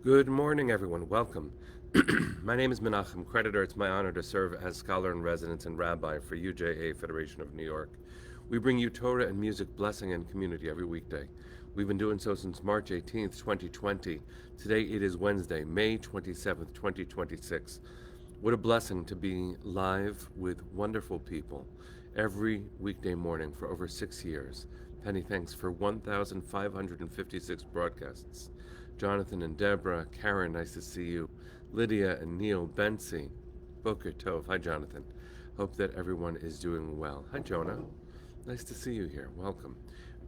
Good morning, everyone. Welcome. My name is Menachem Creditor. It's my honor to serve as scholar in residence and rabbi for UJA Federation of New York. We bring you Torah and music, blessing, and community every weekday. We've been doing so since March 18th, 2020. Today it is Wednesday, May 27th, 2026. What a blessing to be live with wonderful people every weekday morning for over 6 years. Penny thanks for 1,556 broadcasts. Jonathan and Deborah, Karen, nice to see you. Lydia and Neil, Bensy, Boker Tov. Hi, Jonathan. Hope that everyone is doing well. Hi, Jonah. Nice to see you here. Welcome.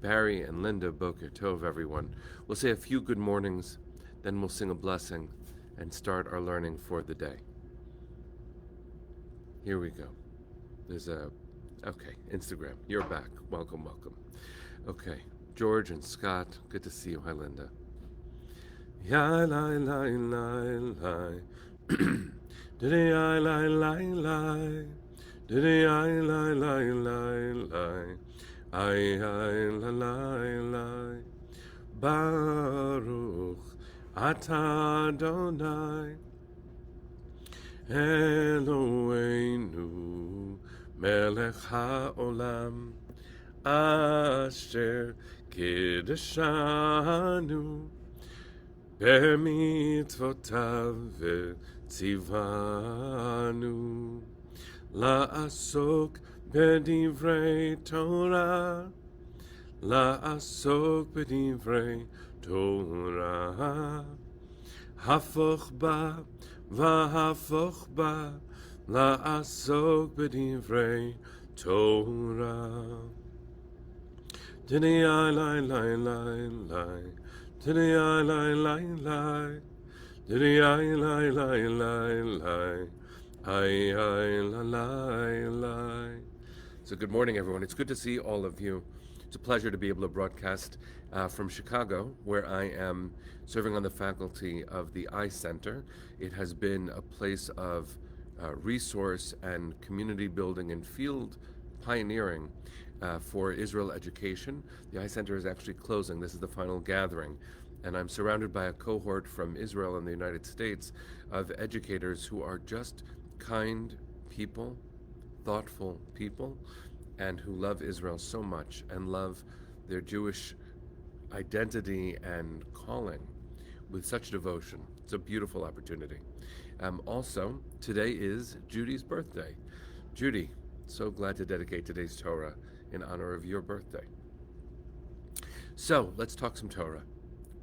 Barry and Linda, Boker Tov, everyone. We'll say a few good mornings, then we'll sing a blessing and start our learning for the day. Here we go. Okay, Instagram. You're back. Welcome, welcome. Okay, George and Scott, good to see you. Hi, Linda. Ya lai lai lai lai, diddy I lai lai lai, diddy I lai lai lai lai, I la lai lai, Baruch Atah Adonai, Eloheinu melech haolam, asher kiddushanu. במצוותיו וציוונו לעסוק בדברי תורה, לעסוק בדברי תורה, הפוך בה והפוך בה, לעסוק בדברי תורה. דני לי לי לי לי, Diddy I lie lie lie, diddy I lie lie lie lie, I la lie lie. So good morning, everyone. It's good to see all of you. It's a pleasure to be able to broadcast from Chicago, where I am serving on the faculty of the I Center. It has been a place of resource and community building and field pioneering for Israel education. The I Center is actually closing. This is the final gathering. And I'm surrounded by a cohort from Israel and the United States of educators who are just kind people, thoughtful people, and who love Israel so much and love their Jewish identity and calling with such devotion. It's a beautiful opportunity. Also, today is Judy's birthday. Judy, so glad to dedicate today's Torah in honor of your birthday. So, let's talk some Torah.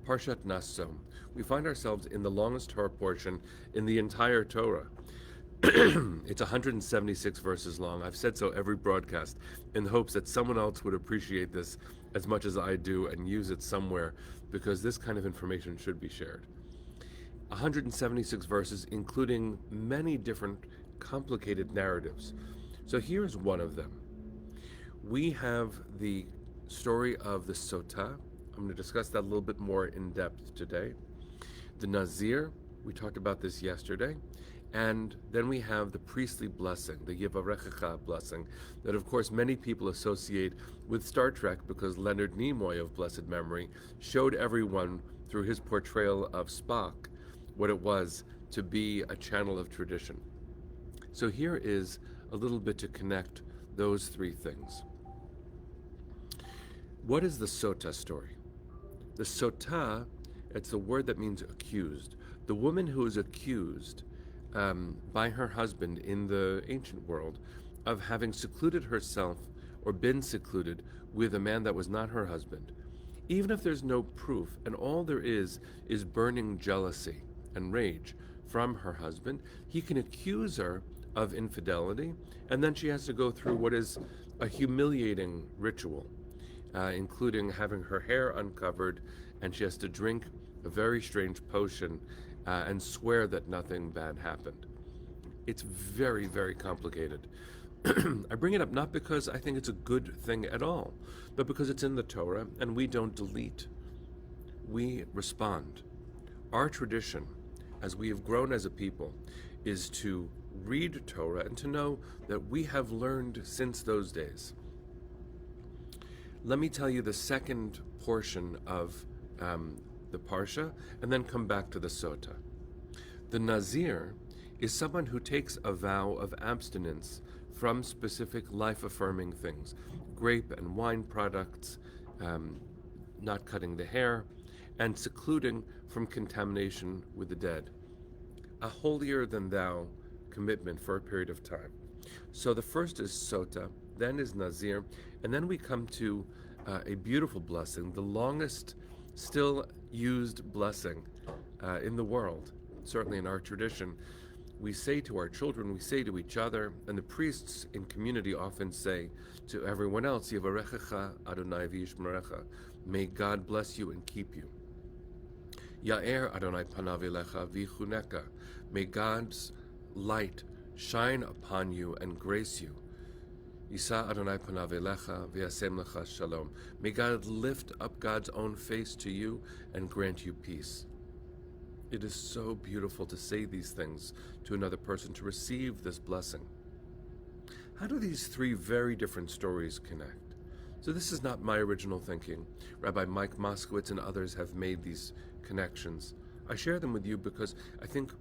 Parshat Naso. We find ourselves in the longest Torah portion in the entire Torah. It's 176 verses long. I've said so every broadcast in the hopes that someone else would appreciate this as much as I do and use it somewhere, because this kind of information should be shared. 176 verses, including many different complicated narratives. So here's one of them. We have the story of the Sotah. I'm going to discuss that a little bit more in depth today. The Nazir, we talked about this yesterday. And then we have the priestly blessing, the Yivarechecha blessing, that of course many people associate with Star Trek, because Leonard Nimoy of blessed memory showed everyone through his portrayal of Spock what it was to be a channel of tradition. So here is a little bit to connect those three things. What is the Sotah story? The Sotah, it's the word that means accused. The woman who is accused by her husband in the ancient world of having secluded herself or been secluded with a man that was not her husband. Even if there's no proof and all there is burning jealousy and rage from her husband, he can accuse her of infidelity, and then she has to go through what is a humiliating ritual, including having her hair uncovered, and she has to drink a very strange potion and swear that nothing bad happened. It's very, very complicated. I bring it up not because I think it's a good thing at all, but because it's in the Torah, and we don't delete. We respond. Our tradition, as we have grown as a people, is to read Torah and to know that we have learned since those days. Let me tell you the second portion of the Parsha, and then come back to the Sota. The Nazir is someone who takes a vow of abstinence from specific life-affirming things, grape and wine products, not cutting the hair, and secluding from contamination with the dead. A holier-than-thou commitment for a period of time. So the first is Sota, then is Nazir, and then we come to a beautiful blessing, the longest still used blessing in the world, certainly in our tradition. We say to our children, we say to each other, and the priests in community often say to everyone else, Yivarechecha Adonai v'yishmerecha, may God bless you and keep you. Ya'er Adonai panav elecha v'yichuneka, may God's light shine upon you and grace you. Yisa Adonai panav elecha v'yasem lecha shalom, may God lift up God's own face to you and grant you peace. It is so beautiful to say these things to another person, to receive this blessing. How do these three very different stories connect? So this is not my original thinking. Rabbi Mike Moskowitz and others have made these connections. I share them with you because I think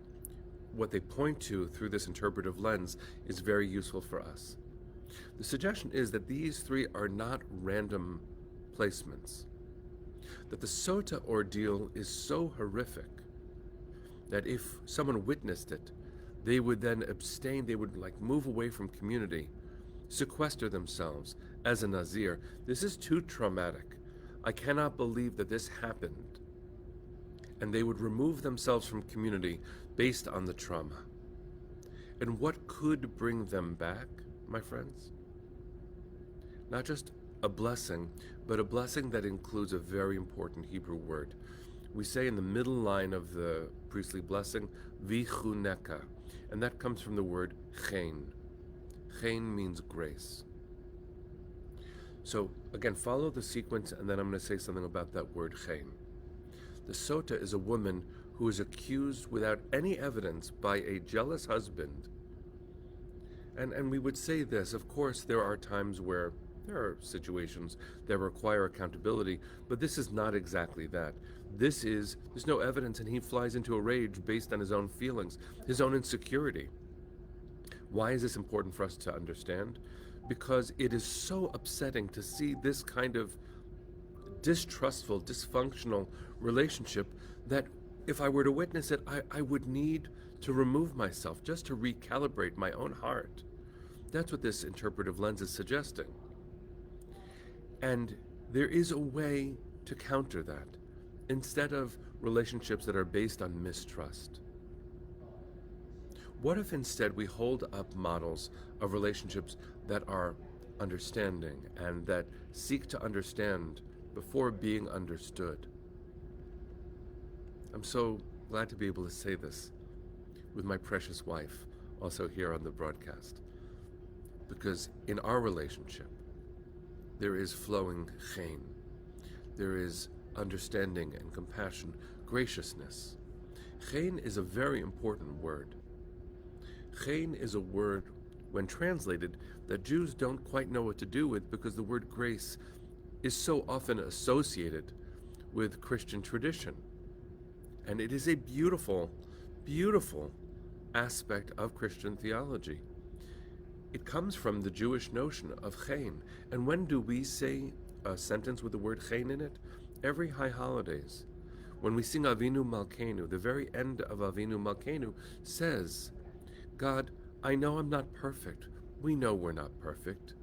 what they point to through this interpretive lens is very useful for us. The suggestion is that these three are not random placements, that the Sota ordeal is so horrific that if someone witnessed it, they would then abstain, they would move away from community, sequester themselves as a Nazir. This is too traumatic. I cannot believe that this happened. And they would remove themselves from community based on the trauma. And what could bring them back, my friends? Not just a blessing, but a blessing that includes a very important Hebrew word. We say in the middle line of the priestly blessing, vichuneka, and that comes from the word chen. Chen means grace. So again, follow the sequence, and then I'm going to say something about that word chen. The Sota is a woman who is accused without any evidence by a jealous husband. And we would say this, of course, there are times where there are situations that require accountability, but this is not exactly that. There's no evidence, and he flies into a rage based on his own feelings, his own insecurity. Why is this important for us to understand? Because it is so upsetting to see this kind of distrustful, dysfunctional relationship that if I were to witness it, I would need to remove myself just to recalibrate my own heart. That's what this interpretive lens is suggesting. And there is a way to counter that instead of relationships that are based on mistrust. What if instead we hold up models of relationships that are understanding and that seek to understand before being understood? I'm so glad to be able to say this with my precious wife, also here on the broadcast. Because in our relationship, there is flowing chen. There is understanding and compassion, graciousness. Chen is a very important word. Chen is a word, when translated, that Jews don't quite know what to do with because the word grace is so often associated with Christian tradition. And it is a beautiful, beautiful aspect of Christian theology. It comes from the Jewish notion of chen. And when do we say a sentence with the word chen in it? Every high holidays. When we sing Avinu Malkeinu, the very end of Avinu Malkeinu says, God, I know I'm not perfect. We know we're not perfect.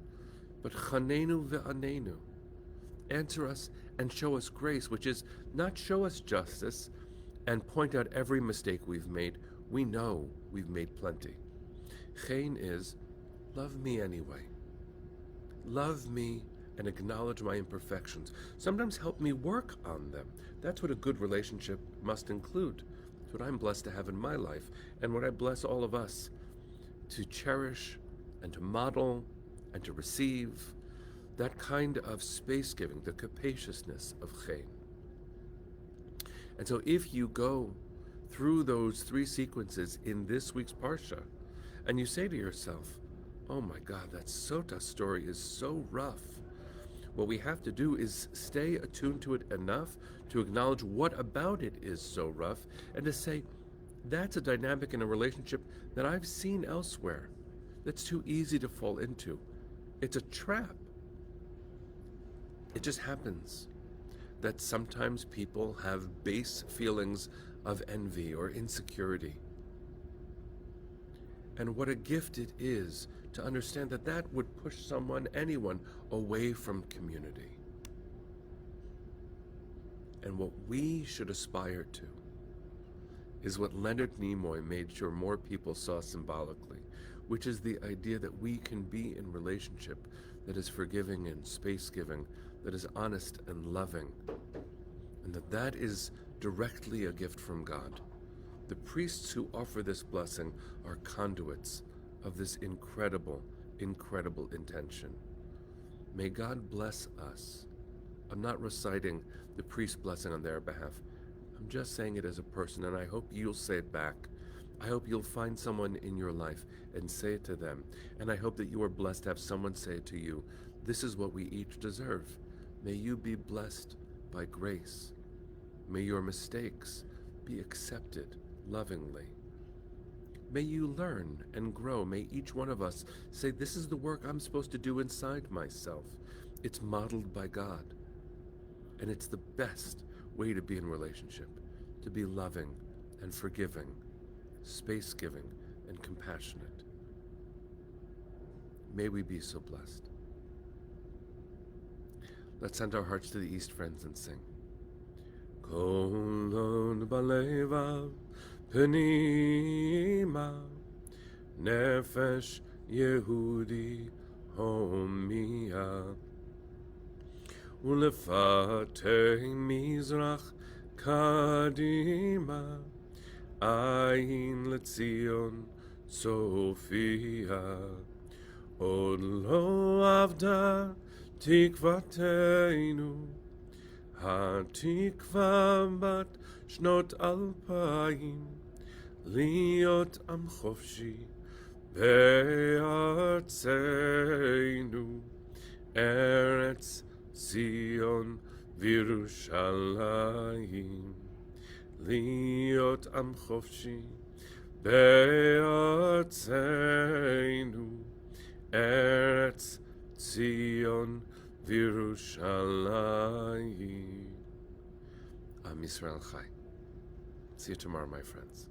But chanenu ve'anenu. Answer us and show us grace, which is not show us justice and point out every mistake we've made. We know we've made plenty. Chen is, love me anyway. Love me and acknowledge my imperfections. Sometimes help me work on them. That's what a good relationship must include. It's what I'm blessed to have in my life, and what I bless all of us to cherish and to model and to receive that kind of space giving, the capaciousness of chen. And so if you go through those three sequences in this week's Parsha, and you say to yourself, oh my God, that Sota story is so rough. What we have to do is stay attuned to it enough to acknowledge what about it is so rough and to say, that's a dynamic in a relationship that I've seen elsewhere. That's too easy to fall into. It's a trap. It just happens that sometimes people have base feelings of envy or insecurity. And what a gift it is to understand that that would push someone, anyone, away from community. And what we should aspire to is what Leonard Nimoy made sure more people saw symbolically, which is the idea that we can be in relationship that is forgiving and space-giving, that is honest and loving, and that is directly a gift from God. The priests who offer this blessing are conduits of this incredible, incredible intention. May God bless us. I'm not reciting the priest's blessing on their behalf. I'm just saying it as a person, and I hope you'll say it back. I hope you'll find someone in your life and say it to them. And I hope that you are blessed to have someone say it to you. This is what we each deserve. May you be blessed by grace. May your mistakes be accepted lovingly. May you learn and grow. May each one of us say, this is the work I'm supposed to do inside myself. It's modeled by God. And it's the best way to be in relationship, to be loving and forgiving, space-giving and compassionate. May we be so blessed. Let's send our hearts to the east, friends, and sing. Kolon balevav penima nefesh Yehudi homia ulefate mizrach kadima ayin letzion Sophia od lo avda tikvateinu התקווה בת שנות 2000 להיות עם חופשי בארצנו ארץ ציון וירושלים להיות עם חופשי בארצנו ארץ ציון Virushalayim. Am Yisrael Chai. See you tomorrow, my friends.